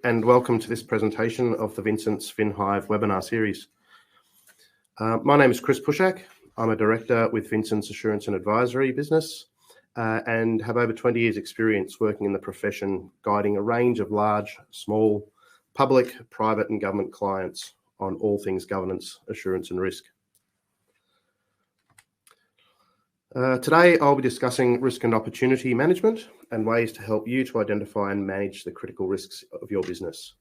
and welcome to this presentation of the Vincent's FinHive webinar series. My name is Chris Pushak. I'm a director with Vincent's Assurance and Advisory business and have over 20 years experience working in the profession, guiding a range of large, small, public, private and government clients on all things governance, assurance and risk. Today, I'll be discussing risk and opportunity management and ways to help you to identify and manage the critical risks of your business.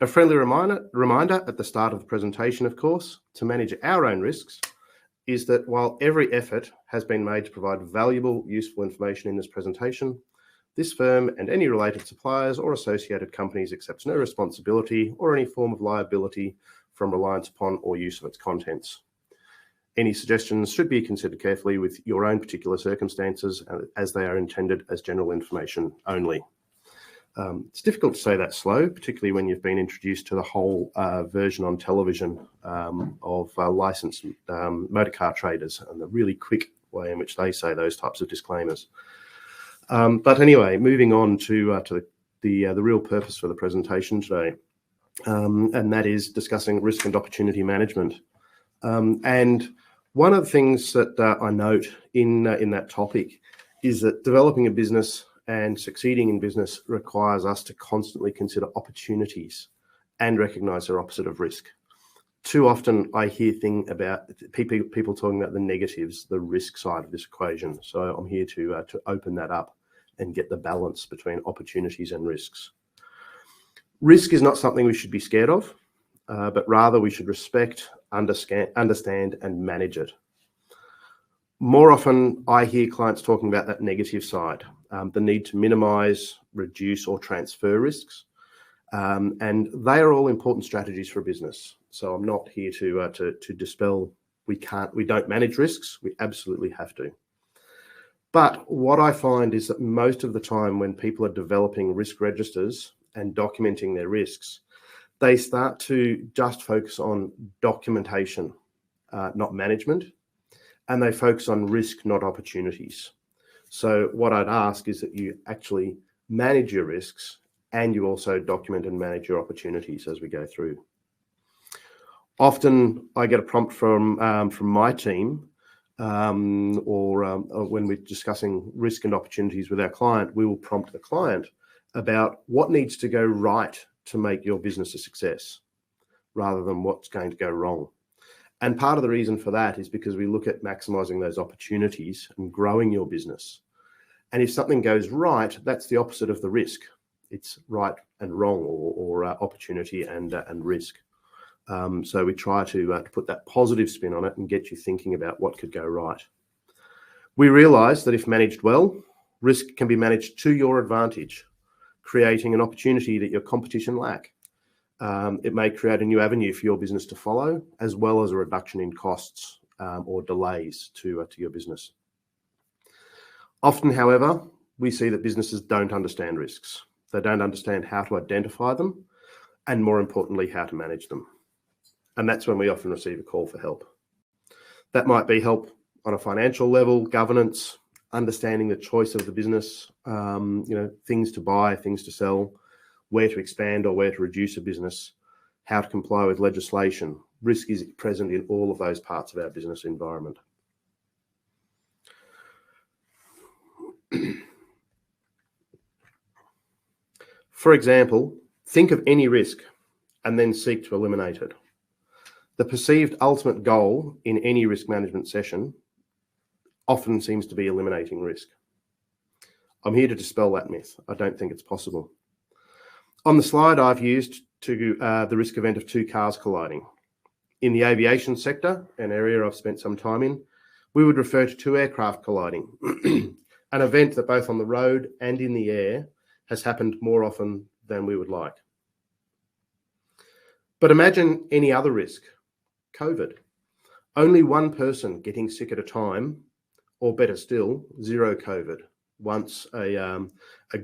A friendly reminder at the start of the presentation, of course, to manage our own risks is that while every effort has been made to provide valuable, useful information in this presentation, this firm and any related suppliers or associated companies accepts no responsibility or any form of liability from reliance upon or use of its contents. Any suggestions should be considered carefully with your own particular circumstances as they are intended as general information only. It's difficult to say that slow, particularly when you've been introduced to the whole version on television of licensed motor car traders and the really quick way in which they say those types of disclaimers. But anyway, moving on to the real purpose for the presentation today, and that is discussing risk and opportunity management. And one of the things that I note in that topic is that developing a business and succeeding in business requires us to constantly consider opportunities and recognise their opposite of risk. Too often I hear people talking about the negatives, the risk side of this equation. So I'm here to open that up and get the balance between opportunities and risks. Risk is not something we should be scared of, but rather we should respect, understand and manage it. More often, I hear clients talking about that negative side, the need to minimise, reduce or transfer risks. And they are all important strategies for a business. So I'm not here to dispel we don't manage risks. We absolutely have to. But what I find is that most of the time when people are developing risk registers and documenting their risks, they start to just focus on documentation, not management, and they focus on risk, not opportunities. So what I'd ask is that you actually manage your risks and you also document and manage your opportunities as we go through. Often I get a prompt from my team or when we're discussing risk and opportunities with our client, we will prompt the client about what needs to go right to make your business a success rather than what's going to go wrong. And part of the reason for that is because we look at maximizing those opportunities and growing your business. And if something goes right, that's the opposite of the risk. It's right and wrong or opportunity and risk. So we try to put that positive spin on it and get you thinking about what could go right. We realize that if managed well, risk can be managed to your advantage, creating an opportunity that your competition lack. It may create a new avenue for your business to follow, as well as a reduction in costs or delays to your business. Often, however, we see that businesses don't understand risks. They don't understand how to identify them, and more importantly, how to manage them. And that's when we often receive a call for help. That might be help on a financial level, governance, understanding the choice of the business, things to buy, things to sell, where to expand or where to reduce a business, how to comply with legislation. Risk is present in all of those parts of our business environment. For example, think of any risk and then seek to eliminate it. The perceived ultimate goal in any risk management session often seems to be eliminating risk. I'm here to dispel that myth. I don't think it's possible. On the slide I've used the risk event of two cars colliding. In the aviation sector, an area I've spent some time in, we would refer to two aircraft colliding, an event that both on the road and in the air has happened more often than we would like. But imagine any other risk, COVID. Only one person getting sick at a time, or better still, zero COVID. Once a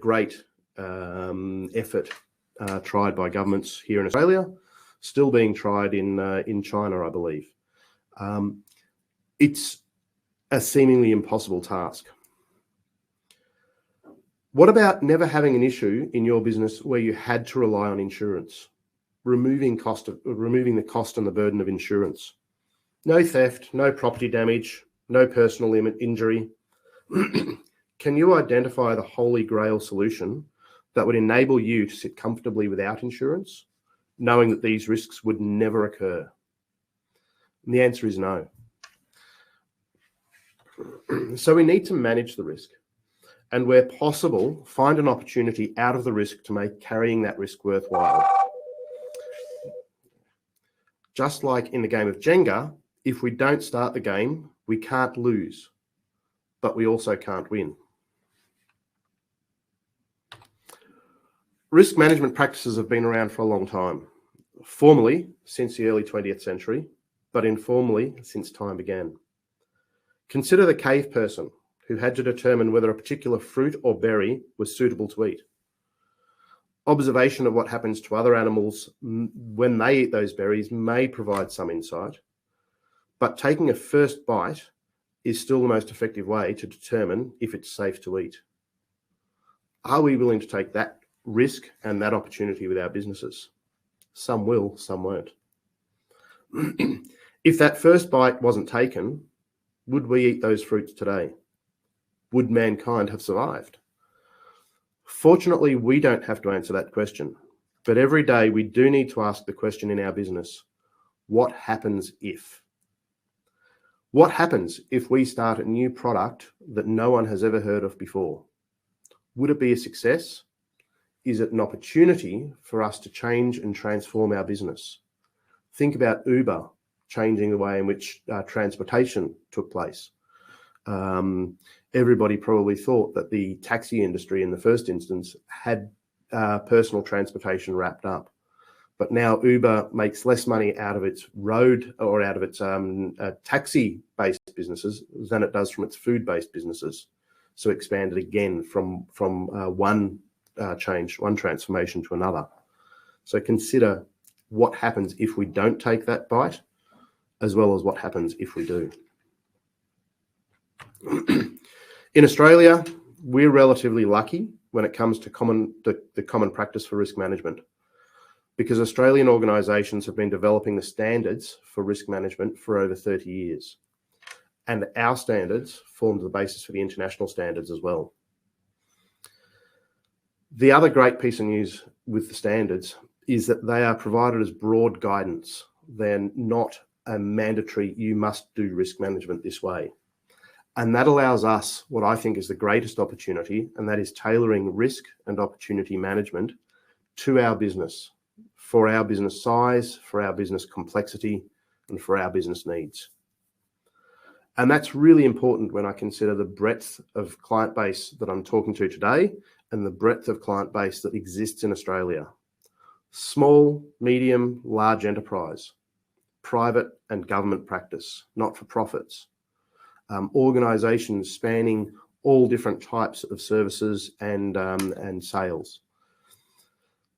great effort tried by governments here in Australia, still being tried in China, I believe. It's a seemingly impossible task. What about never having an issue in your business where you had to rely on insurance? Removing the cost and the burden of insurance. No theft, no property damage, no personal injury. Can you identify the holy grail solution that would enable you to sit comfortably without insurance, knowing that these risks would never occur? And the answer is no. So we need to manage the risk, and where possible, find an opportunity out of the risk to make carrying that risk worthwhile. Just like in the game of Jenga, if we don't start the game, we can't lose, but we also can't win. Risk management practices have been around for a long time, formally since the early 20th century, but informally since time began. Consider the cave person who had to determine whether a particular fruit or berry was suitable to eat. Observation of what happens to other animals when they eat those berries may provide some insight, but taking a first bite is still the most effective way to determine if it's safe to eat. Are we willing to take that risk and that opportunity with our businesses? Some will, some won't. If that first bite wasn't taken, would we eat those fruits today? Would mankind have survived? Fortunately, we don't have to answer that question, but every day we do need to ask the question in our business: what happens if? What happens if we start a new product that no one has ever heard of before? Would it be a success? Is it an opportunity for us to change and transform our business? Think about Uber changing the way in which transportation took place. Everybody probably thought that the taxi industry in the first instance had personal transportation wrapped up. But now Uber makes less money out of its road or out of its taxi-based businesses than it does from its food-based businesses. So expanded again from one transformation to another. So consider what happens if we don't take that bite, as well as what happens if we do. In Australia, we're relatively lucky when it comes to the common practice for risk management, because Australian organisations have been developing the standards for risk management for over 30 years. And our standards formed the basis for the international standards as well. The other great piece of news with the standards is that they are provided as broad guidance. They're not a mandatory, you must do risk management this way. And that allows us what I think is the greatest opportunity, and that is tailoring risk and opportunity management to our business, for our business size, for our business complexity, and for our business needs. And that's really important when I consider the breadth of client base that I'm talking to today and the breadth of client base that exists in Australia. Small, medium, large enterprise, private and government practice, not-for-profits, organisations spanning all different types of services and sales.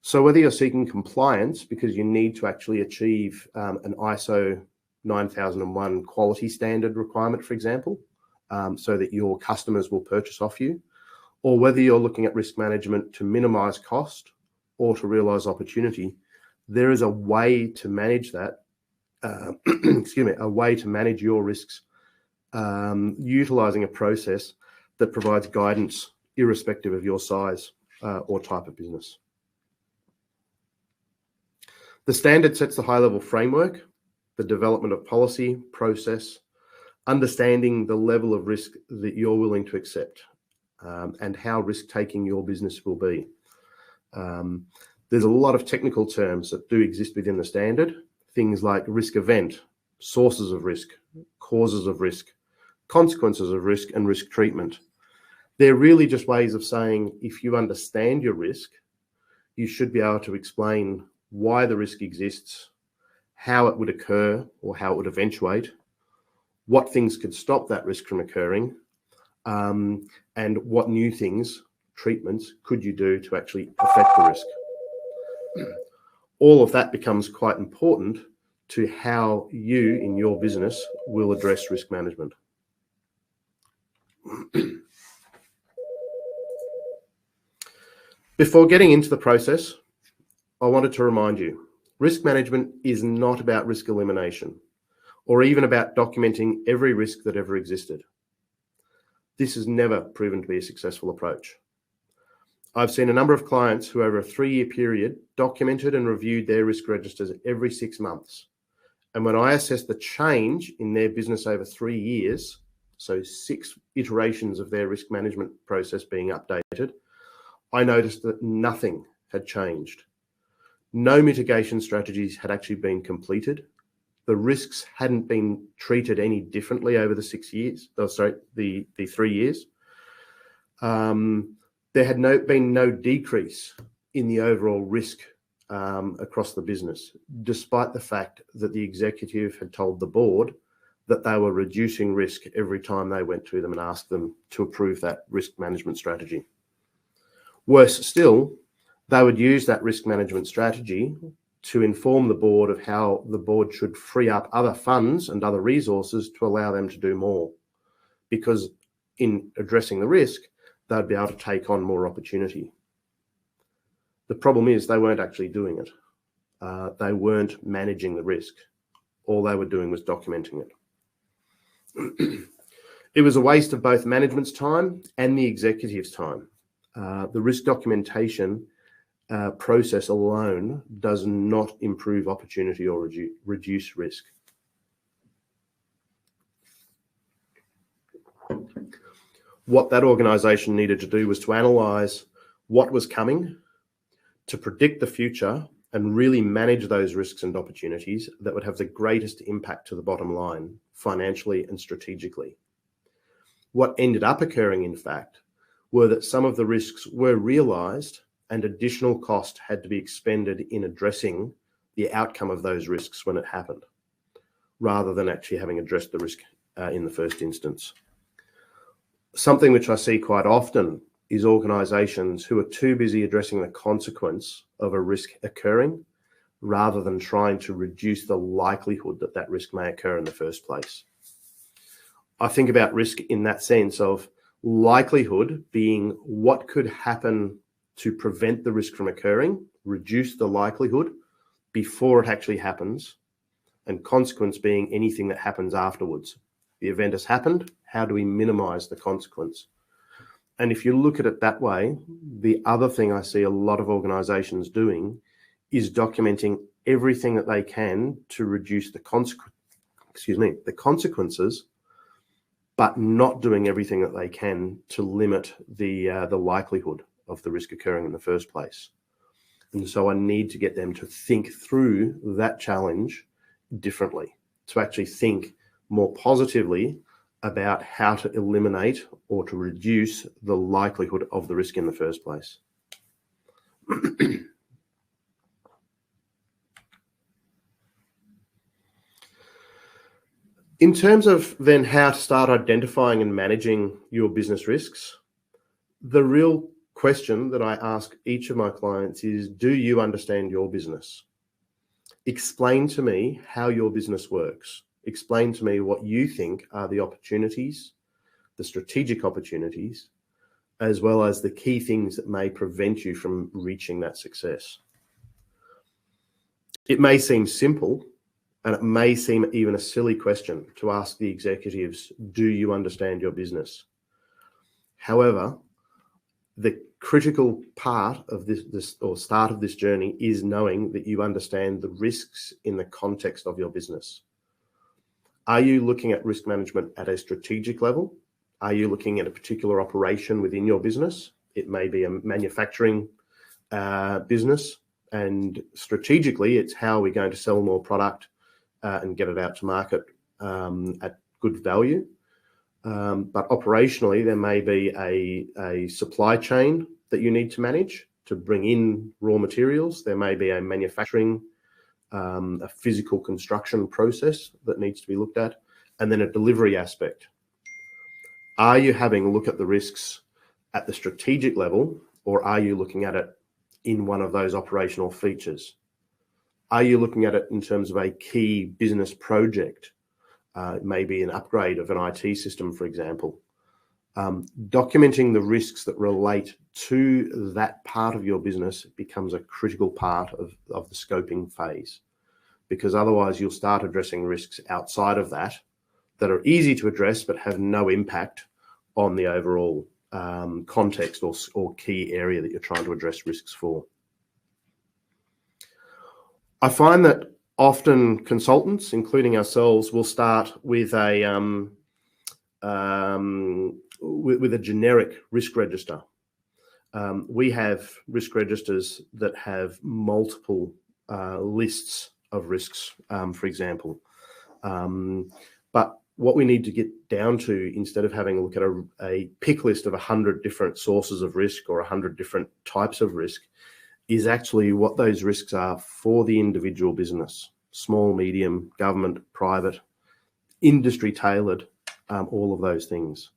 So whether you're seeking compliance because you need to actually achieve an ISO 9001 quality standard requirement, for example, so that your customers will purchase off you, or whether you're looking at risk management to minimise cost or to realise opportunity, there is a way to manage that, a way to manage your risks, utilising a process that provides guidance irrespective of your size or type of business. The standard sets the high-level framework, the development of policy, process, understanding the level of risk that you're willing to accept, and how risk-taking your business will be. There's a lot of technical terms that do exist within the standard, things like risk event, sources of risk, causes of risk, consequences of risk, and risk treatment. They're really just ways of saying if you understand your risk, you should be able to explain why the risk exists, how it would occur or how it would eventuate, what things could stop that risk from occurring, and what new things, treatments, could you do to actually affect the risk. All of that becomes quite important to how you in your business will address risk management. Before getting into the process, I wanted to remind you, risk management is not about risk elimination or even about documenting every risk that ever existed. This has never proven to be a successful approach. I've seen a number of clients who over a 3-year period documented and reviewed their risk registers every 6 months. And when I assessed the change in their business over 3 years, so 6 iterations of their risk management process being updated, I noticed that nothing had changed. No mitigation strategies had actually been completed. The risks hadn't been treated any differently over the 6 years. The 3 years. There had been no decrease in the overall risk across the business, despite the fact that the executive had told the board that they were reducing risk every time they went to them and asked them to approve that risk management strategy. Worse still, they would use that risk management strategy to inform the board of how the board should free up other funds and other resources to allow them to do more. Because in addressing the risk, they'd be able to take on more opportunity. The problem is they weren't actually doing it. They weren't managing the risk. All they were doing was documenting it. It was a waste of both management's time and the executive's time. The risk documentation process alone does not improve opportunity or reduce risk. What that organisation needed to do was to analyse what was coming, to predict the future, and really manage those risks and opportunities that would have the greatest impact to the bottom line, financially and strategically. What ended up occurring, in fact, were that some of the risks were realised and additional cost had to be expended in addressing the outcome of those risks when it happened, rather than actually having addressed the risk in the first instance. Something which I see quite often is organisations who are too busy addressing the consequence of a risk occurring rather than trying to reduce the likelihood that that risk may occur in the first place. I think about risk in that sense of likelihood being what could happen to prevent the risk from occurring, reduce the likelihood before it actually happens, and consequence being anything that happens afterwards. The event has happened, how do we minimise the consequence? And if you look at it that way, the other thing I see a lot of organisations doing is documenting everything that they can to reduce the consequences, but not doing everything that they can to limit the likelihood of the risk occurring in the first place. And so I need to get them to think through that challenge differently, to actually think more positively about how to eliminate or to reduce the likelihood of the risk in the first place. In terms of then how to start identifying and managing your business risks, the real question that I ask each of my clients is, do you understand your business? Explain to me how your business works. Explain to me what you think are the opportunities, the strategic opportunities, as well as the key things that may prevent you from reaching that success. It may seem simple, and it may seem even a silly question to ask the executives, do you understand your business? However, the critical part of this or start of this journey is knowing that you understand the risks in the context of your business. Are you looking at risk management at a strategic level? Are you looking at a particular operation within your business? It may be a manufacturing business, and strategically, it's how we're going to sell more product and get it out to market at good value. But operationally, there may be a supply chain that you need to manage to bring in raw materials. There may be a manufacturing, a physical construction process that needs to be looked at, and then a delivery aspect. Are you having a look at the risks at the strategic level, or are you looking at it in one of those operational features? Are you looking at it in terms of a key business project? It may be an upgrade of an IT system, for example. Documenting the risks that relate to that part of your business becomes a critical part of the scoping phase, because otherwise you'll start addressing risks outside of that are easy to address but have no impact on the overall context or key area that you're trying to address risks for. I find that often consultants, including ourselves, will start with a generic risk register. We have risk registers that have multiple lists of risks, for example. But what we need to get down to, instead of having a look at a pick list of 100 different sources of risk or 100 different types of risk, is actually what those risks are for the individual business: small, medium, government, private, industry tailored, all of those things.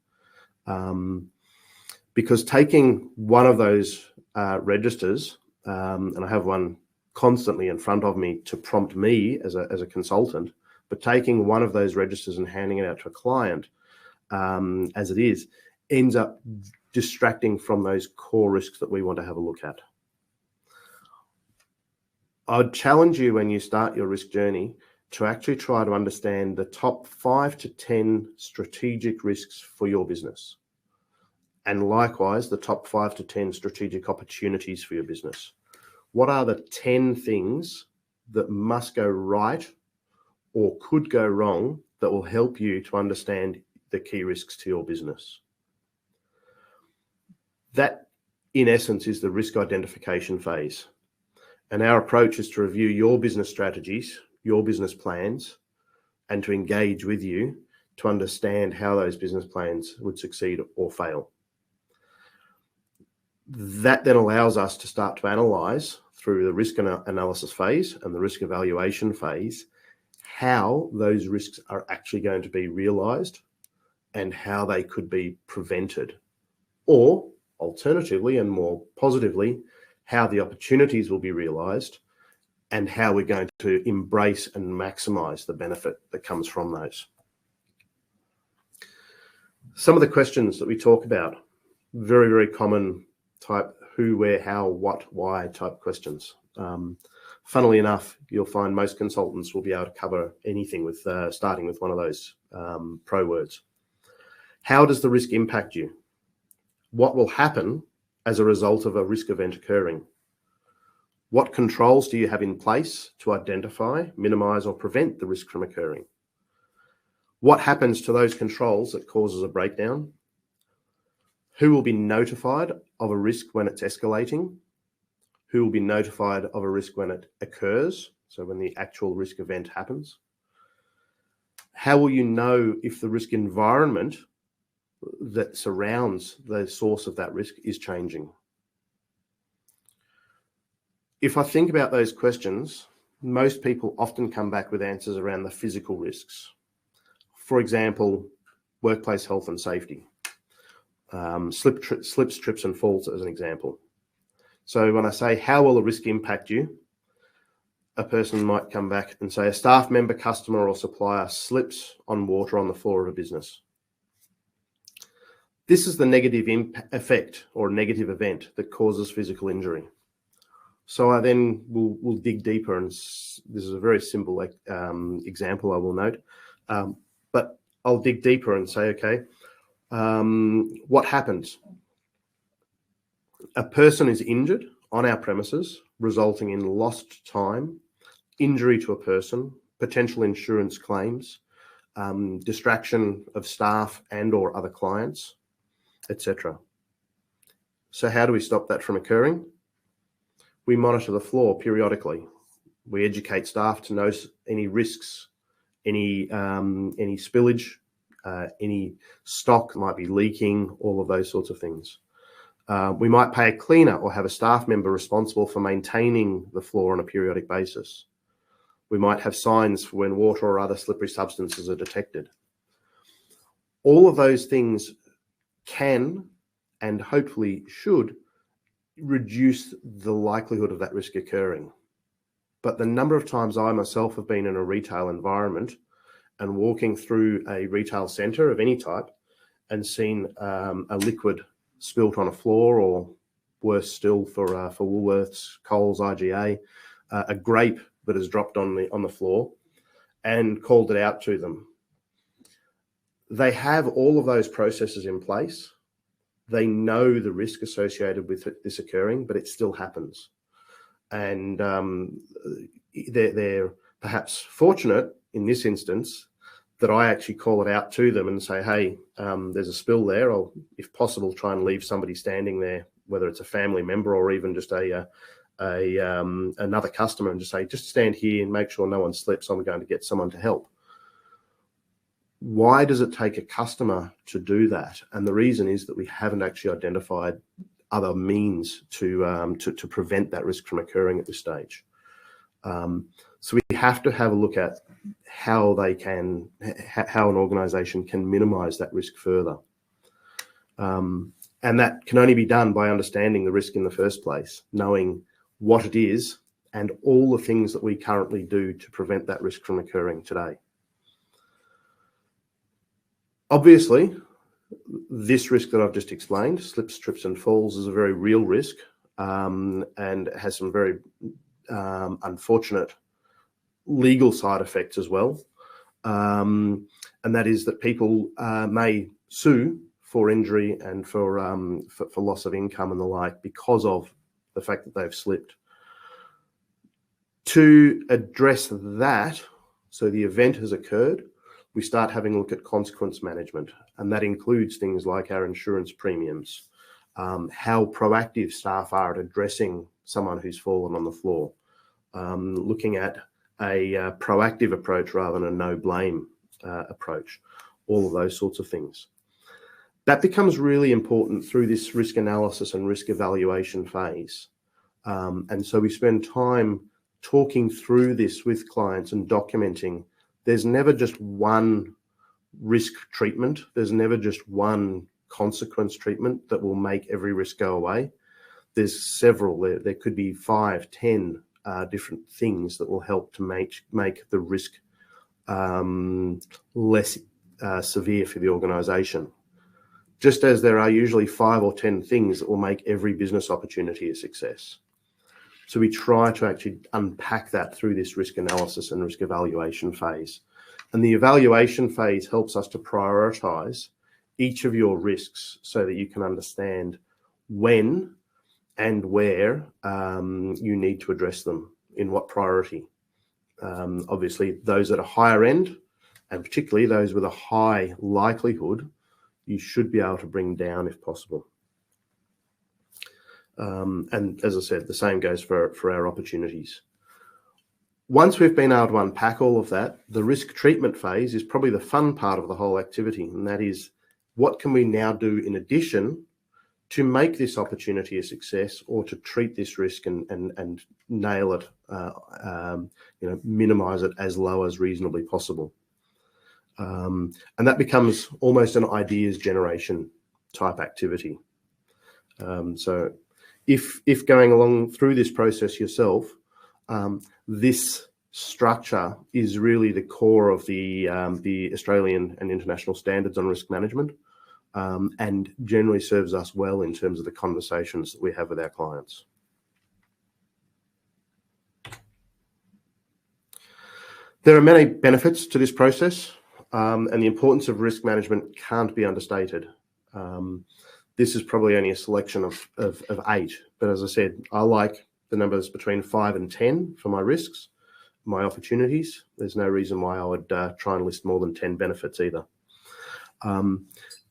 Because taking one of those registers, and I have one constantly in front of me to prompt me as a consultant, but taking one of those registers and handing it out to a client as it is, ends up distracting from those core risks that we want to have a look at. I'd challenge you, when you start your risk journey, to actually try to understand the top 5 to 10 strategic risks for your business. And likewise, the top 5 to 10 strategic opportunities for your business. What are the 10 things that must go right or could go wrong that will help you to understand the key risks to your business? That, in essence, is the risk identification phase. And our approach is to review your business strategies, your business plans, and to engage with you to understand how those business plans would succeed or fail. That then allows us to start to analyze through the risk analysis phase and the risk evaluation phase how those risks are actually going to be realized and how they could be prevented, or alternatively and more positively, how the opportunities will be realized and how we're going to embrace and maximize the benefit that comes from those. Some of the questions that we talk about, very, very common type who, where, how, what, why type questions. Funnily enough, you'll find most consultants will be able to cover anything with starting with one of those pro words. How does the risk impact you? What will happen as a result of a risk event occurring? What controls do you have in place to identify, minimize, or prevent the risk from occurring? What happens to those controls that causes a breakdown? Who will be notified of a risk when it's escalating? Who will be notified of a risk when it occurs, so when the actual risk event happens? How will you know if the risk environment that surrounds the source of that risk is changing? If I think about those questions, most people often come back with answers around the physical risks. For example, workplace health and safety, slips, trips and falls as an example. So when I say, how will the risk impact you? A person might come back and say, a staff member, customer or supplier slips on water on the floor of a business. This is the negative effect or negative event that causes physical injury. So I then will dig deeper, and this is a very simple example, I will note, but I'll dig deeper and say, okay, what happens? A person is injured on our premises, resulting in lost time, injury to a person, potential insurance claims, distraction of staff and or other clients, etc. So how do we stop that from occurring? We monitor the floor periodically. We educate staff to notice any risks, any spillage, any stock might be leaking, all of those sorts of things. We might pay a cleaner or have a staff member responsible for maintaining the floor on a periodic basis. We might have signs for when water or other slippery substances are detected. All of those things can and hopefully should reduce the likelihood of that risk occurring. But the number of times I myself have been in a retail environment and walking through a retail centre of any type and seen a liquid spilt on a floor, or worse still for Woolworths, Coles, IGA, a grape that has dropped on the floor, and called it out to them. They have all of those processes in place. They know the risk associated with this occurring, but it still happens. And they're perhaps fortunate in this instance that I actually call it out to them and say, hey, there's a spill there. I'll, if possible, try and leave somebody standing there, whether it's a family member or even just another customer, and just say, just stand here and make sure no one slips. I'm going to get someone to help. Why does it take a customer to do that? And the reason is that we haven't actually identified other means to prevent that risk from occurring at this stage. So we have to have a look at how an organisation can minimise that risk further. And that can only be done by understanding the risk in the first place, knowing what it is and all the things that we currently do to prevent that risk from occurring today. Obviously, this risk that I've just explained, slips, trips and falls, is a very real risk, and has some very unfortunate legal side effects as well. And that is that people may sue for injury and for loss of income and the like because of the fact that they've slipped. To address that, so the event has occurred, we start having a look at consequence management, and that includes things like our insurance premiums, how proactive staff are at addressing someone who's fallen on the floor, looking at a proactive approach rather than a no blame approach, all of those sorts of things. That becomes really important through this risk analysis and risk evaluation phase. And so we spend time talking through this with clients and documenting. There's never just one risk treatment. There's never just one consequence treatment that will make every risk go away. There's several. There could be 5, 10 different things that will help to make the risk less severe for the organisation. Just as there are usually 5 or 10 things that will make every business opportunity a success. So we try to actually unpack that through this risk analysis and risk evaluation phase. And the evaluation phase helps us to prioritise each of your risks so that you can understand when and where you need to address them, in what priority. Obviously, those at a higher end, and particularly those with a high likelihood, you should be able to bring down if possible. And as I said, the same goes for our opportunities. Once we've been able to unpack all of that, the risk treatment phase is probably the fun part of the whole activity, and that is, what can we now do in addition to make this opportunity a success, or to treat this risk and nail it, minimize it as low as reasonably possible. And that becomes almost an ideas generation type activity. So if going along through this process yourself, this structure is really the core of the Australian and international standards on risk management, and generally serves us well in terms of the conversations that we have with our clients. There are many benefits to this process, and the importance of risk management can't be understated. This is probably only a selection of 8, but as I said, I like the numbers between 5 and 10 for my risks, my opportunities. There's no reason why I would try and list more than 10 benefits either.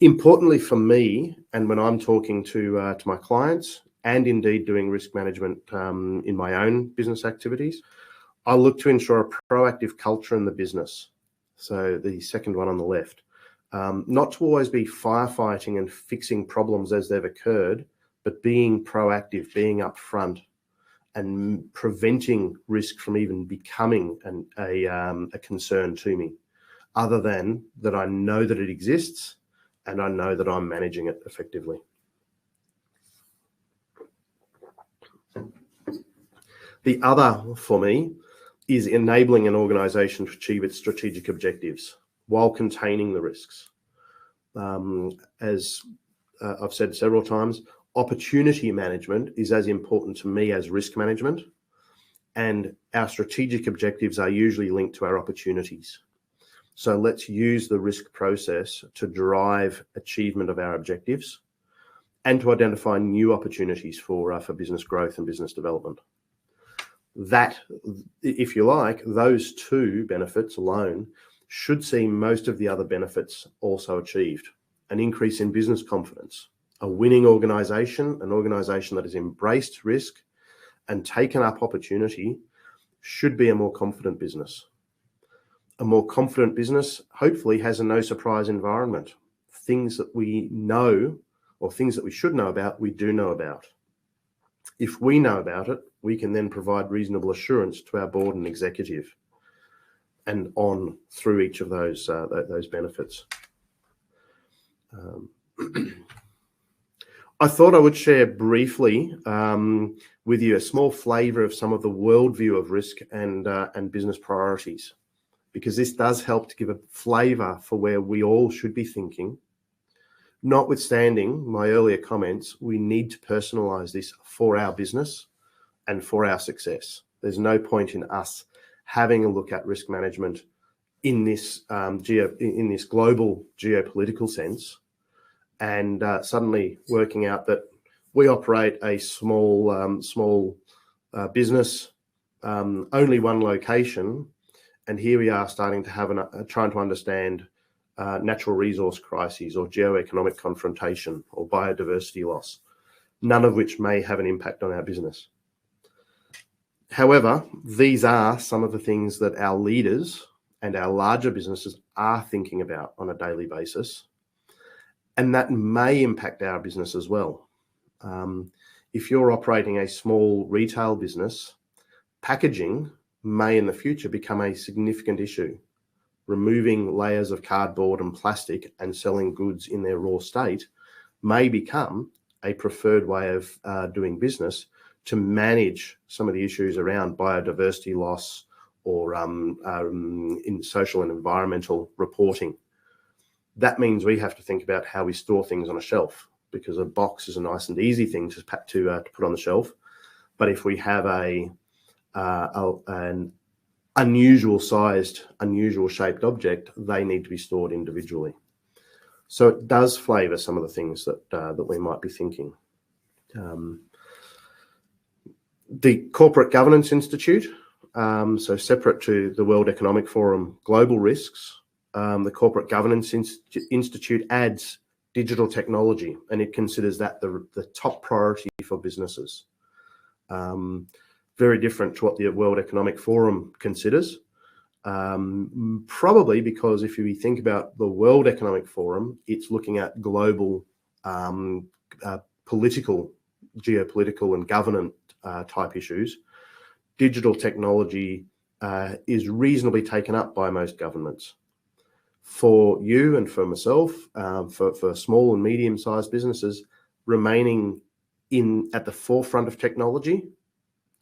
Importantly for me, and when I'm talking to my clients, and indeed doing risk management in my own business activities, I look to ensure a proactive culture in the business. So the second one on the left. Not to always be firefighting and fixing problems as they've occurred, but being proactive, being upfront, and preventing risk from even becoming a concern to me, other than that I know that it exists and I know that I'm managing it effectively. The other for me is enabling an organisation to achieve its strategic objectives while containing the risks. as I've said several times, opportunity management is as important to me as risk management, and our strategic objectives are usually linked to our opportunities. So let's use the risk process to drive achievement of our objectives and to identify new opportunities for business growth and business development. That, if you like, those two benefits alone should see most of the other benefits also achieved. An increase in business confidence, a winning organisation, an organisation that has embraced risk and taken up opportunity, should be a more confident business. A more confident business hopefully has a no surprise environment. Things that we know or things that we should know about, we do know about. If we know about it, we can then provide reasonable assurance to our board and executive, and on through each of those benefits. I thought I would share briefly with you a small flavour of some of the worldview of risk and business priorities, because this does help to give a flavour for where we all should be thinking. Notwithstanding my earlier comments, we need to personalise this for our business and for our success. There's no point in us having a look at risk management in this global geopolitical sense and suddenly working out that we operate a small business, only one location, and here we are starting to have trying to understand natural resource crises or geo-economic confrontation or biodiversity loss, none of which may have an impact on our business. However, these are some of the things that our leaders and our larger businesses are thinking about on a daily basis, and that may impact our business as well. If you're operating a small retail business, packaging may in the future become a significant issue. Removing layers of cardboard and plastic and selling goods in their raw state may become a preferred way of doing business to manage some of the issues around biodiversity loss or in social and environmental reporting. That means we have to think about how we store things on a shelf, because a box is a nice and easy thing to put on the shelf. But if we have an unusual sized, unusual shaped object, they need to be stored individually. So it does flavour some of the things that we might be thinking. The Corporate Governance Institute, so separate to the World Economic Forum Global Risks, the Corporate Governance Institute adds digital technology, and it considers that the top priority for businesses. Very different to what the World Economic Forum considers, probably because if you think about the World Economic Forum, it's looking at global political, geopolitical and governance type issues. Digital technology is reasonably taken up by most governments. For you and for myself, for small and medium-sized businesses, remaining at the forefront of technology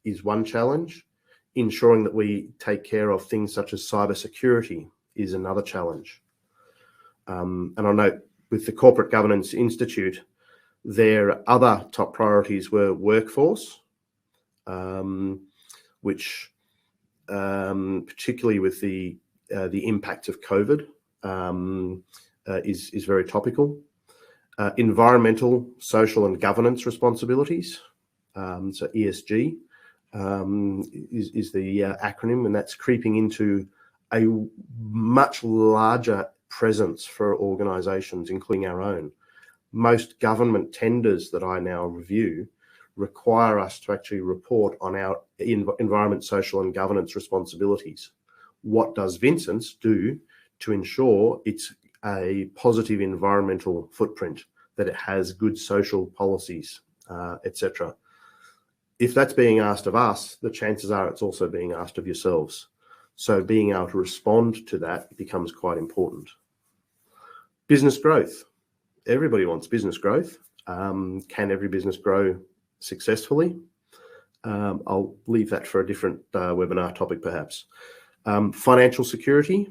is one challenge. Ensuring that we take care of things such as cybersecurity is another challenge. And I'll note with the Corporate Governance Institute, their other top priorities were workforce, which particularly with the impact of COVID is very topical. Environmental, social and governance responsibilities, so ESG. Is the acronym, and that's creeping into a much larger presence for organisations, including our own. Most government tenders that I now review require us to actually report on our environment, social and governance responsibilities. What does Vincent's do to ensure it's a positive environmental footprint, that it has good social policies, etc.? If that's being asked of us, the chances are it's also being asked of yourselves. So being able to respond to that becomes quite important. Business growth. Everybody wants business growth. Can every business grow successfully? I'll leave that for a different webinar topic, perhaps. Financial security.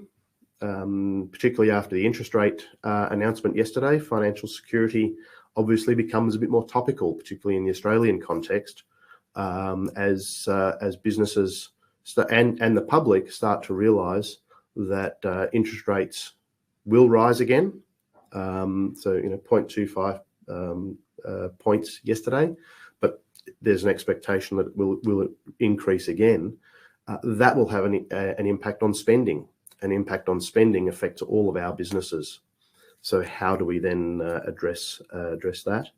particularly after the interest rate announcement yesterday, financial security obviously becomes a bit more topical, particularly in the Australian context, as businesses and the public start to realise that interest rates will rise again. So 0.25 points yesterday, but there's an expectation that it will increase again. That will have an impact on spending. An impact on spending affects all of our businesses. So how do we then address that?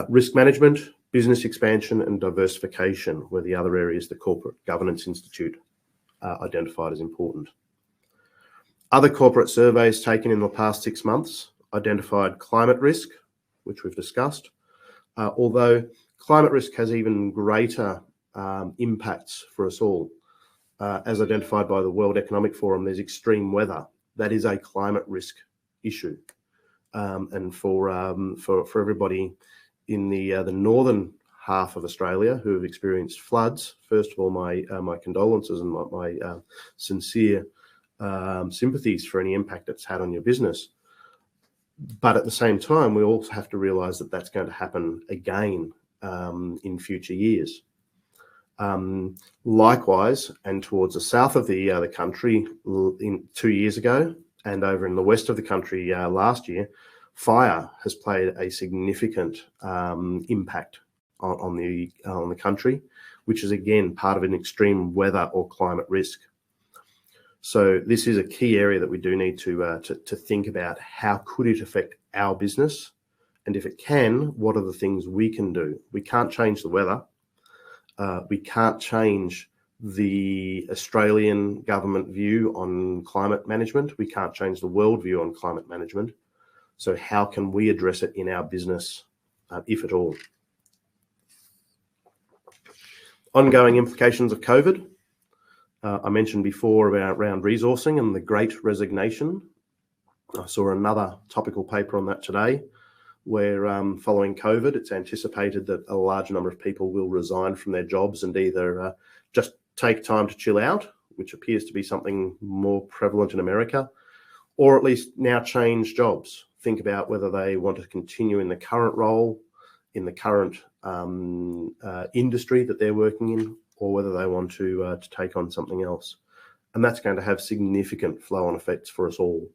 Risk management, business expansion, and diversification were the other areas the Corporate Governance Institute identified as important. Other corporate surveys taken in the past 6 months identified climate risk, which we've discussed, although climate risk has even greater impacts for us all. As identified by the World Economic Forum, there's extreme weather. That is a climate risk issue. And for everybody in the northern half of Australia who have experienced floods, first of all, my condolences and my sincere sympathies for any impact it's had on your business. But at the same time, we also have to realise that that's going to happen again in future years. Likewise, and towards the south of the country 2 years ago, and over in the west of the country last year, fire has played a significant impact on the country, which is again part of an extreme weather or climate risk. So this is a key area that we do need to think about. How could it affect our business? And if it can, what are the things we can do? We can't change the weather. We can't change the Australian government view on climate management. We can't change the world view on climate management. So how can we address it in our business, if at all? Ongoing implications of COVID. I mentioned before around resourcing and the Great Resignation. I saw another topical paper on that today, where following COVID, it's anticipated that a large number of people will resign from their jobs and either just take time to chill out, which appears to be something more prevalent in America, or at least now change jobs. Think about whether they want to continue in the current role, in the current industry that they're working in, or whether they want to take on something else. And that's going to have significant flow-on effects for us all.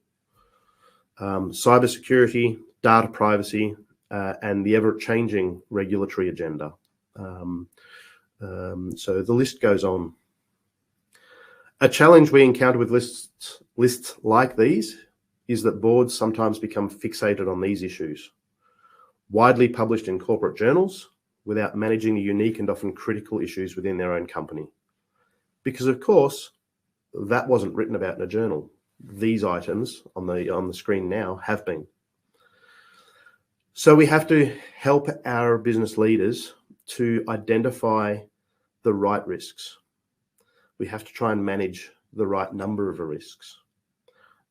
Cybersecurity, data privacy, and the ever-changing regulatory agenda. So the list goes on. A challenge we encounter with lists like these is that boards sometimes become fixated on these issues, widely published in corporate journals, without managing the unique and often critical issues within their own company. Because of course, that wasn't written about in a journal. These items on the screen now have been. So we have to help our business leaders to identify the right risks. We have to try and manage the right number of risks.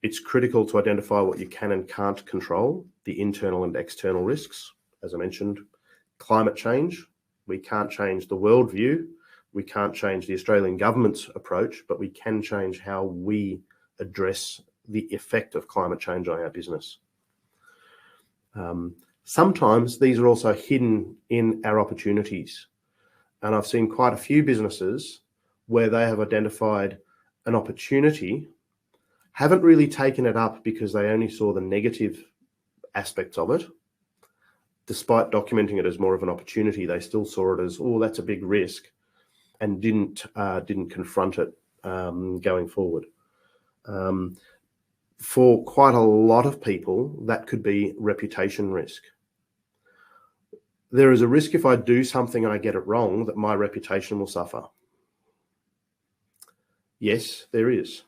It's critical to identify what you can and can't control, the internal and external risks. As I mentioned, climate change. We can't change the worldview. We can't change the Australian government's approach, but we can change how we address the effect of climate change on our business. Sometimes these are also hidden in our opportunities. And I've seen quite a few businesses where they have identified an opportunity, haven't really taken it up because they only saw the negative aspects of it. Despite documenting it as more of an opportunity, they still saw it as, oh, that's a big risk, and didn't confront it going forward. For quite a lot of people, that could be reputation risk. There is a risk if I do something and I get it wrong that my reputation will suffer. Yes, there is.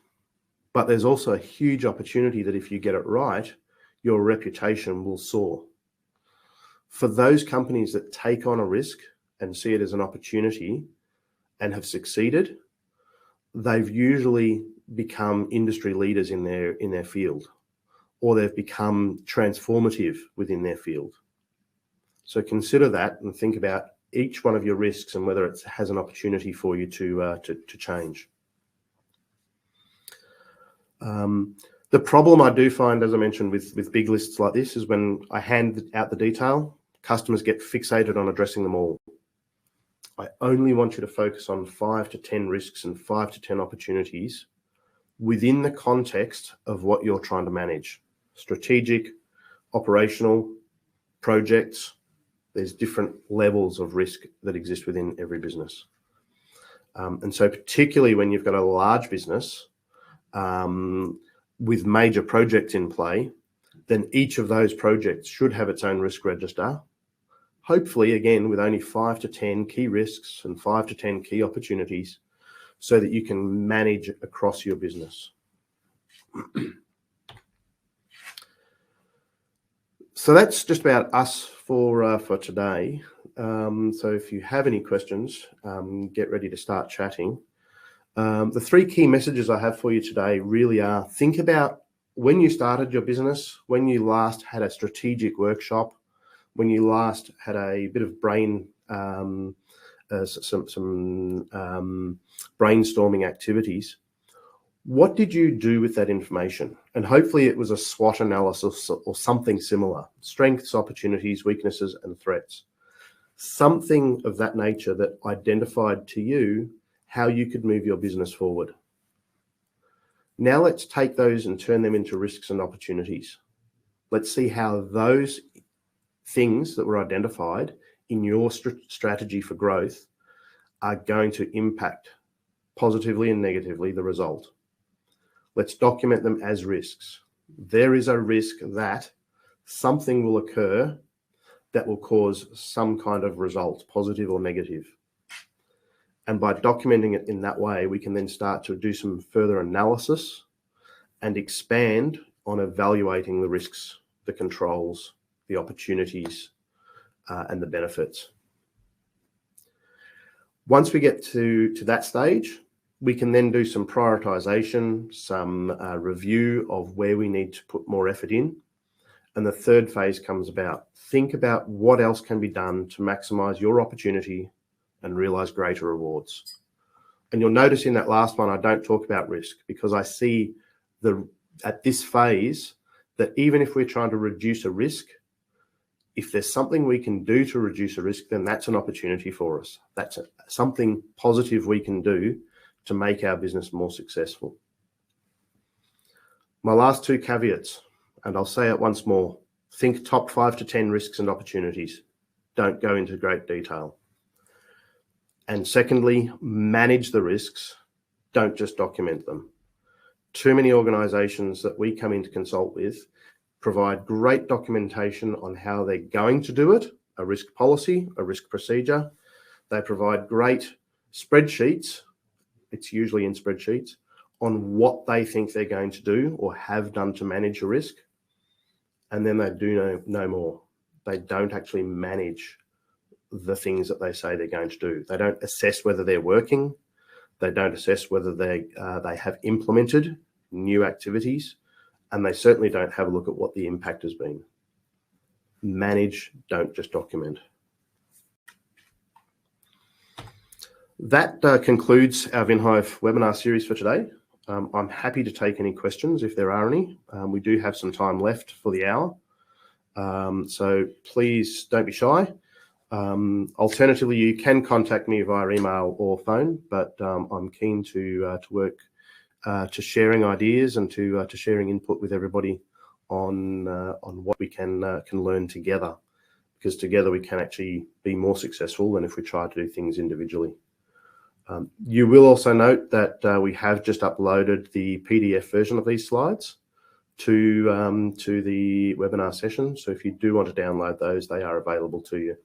But there's also a huge opportunity that if you get it right, your reputation will soar. For those companies that take on a risk and see it as an opportunity and have succeeded, they've usually become industry leaders in their field, or they've become transformative within their field. So consider that and think about each one of your risks and whether it has an opportunity for you to change. The problem I do find, as I mentioned, with big lists like this is when I hand out the detail, customers get fixated on addressing them all. I only want you to focus on 5 to 10 risks and 5 to 10 opportunities within the context of what you're trying to manage. Strategic, operational, projects, there's different levels of risk that exist within every business. And so particularly when you've got a large business with major projects in play, then each of those projects should have its own risk register. Hopefully, again, with only 5 to 10 key risks and 5 to 10 key opportunities so that you can manage across your business. So that's just about us for today. So if you have any questions, get ready to start chatting. The 3 key messages I have for you today really are: think about when you started your business, when you last had a strategic workshop, when you last had a bit of brainstorming activities. What did you do with that information? And hopefully it was a SWOT analysis or something similar: strengths, opportunities, weaknesses, and threats. Something of that nature that identified to you how you could move your business forward. Now let's take those and turn them into risks and opportunities. Let's see how those things that were identified in your strategy for growth are going to impact positively and negatively the result. Let's document them as risks. There is a risk that something will occur that will cause some kind of result, positive or negative. And by documenting it in that way, we can then start to do some further analysis and expand on evaluating the risks, the controls, the opportunities, and the benefits. Once we get to that stage, we can then do some prioritization, some review of where we need to put more effort in. And the third phase comes about. Think about what else can be done to maximize your opportunity and realize greater rewards. And you'll notice in that last one, I don't talk about risk, because I see at this phase that even if we're trying to reduce a risk, if there's something we can do to reduce a risk, then that's an opportunity for us. That's something positive we can do to make our business more successful. My last 2 caveats, and I'll say it once more: think top 5 to 10 risks and opportunities. Don't go into great detail. And secondly, manage the risks. Don't just document them. Too many organizations that we come in to consult with provide great documentation on how they're going to do it, a risk policy, a risk procedure. They provide great spreadsheets, it's usually in spreadsheets, on what they think they're going to do or have done to manage a risk. And then they do no more. They don't actually manage the things that they say they're going to do. They don't assess whether they're working. They don't assess whether they have implemented new activities. And they certainly don't have a look at what the impact has been. Manage, don't just document. That concludes our VinHive webinar series for today. I'm happy to take any questions if there are any. We do have some time left for the hour. So please don't be shy. Alternatively, you can contact me via email or phone, but I'm keen to work to sharing ideas and to sharing input with everybody on what we can learn together, because together we can actually be more successful than if we try to do things individually. You will also note that we have just uploaded the PDF version of these slides to the webinar session. So if you do want to download those, they are available to you.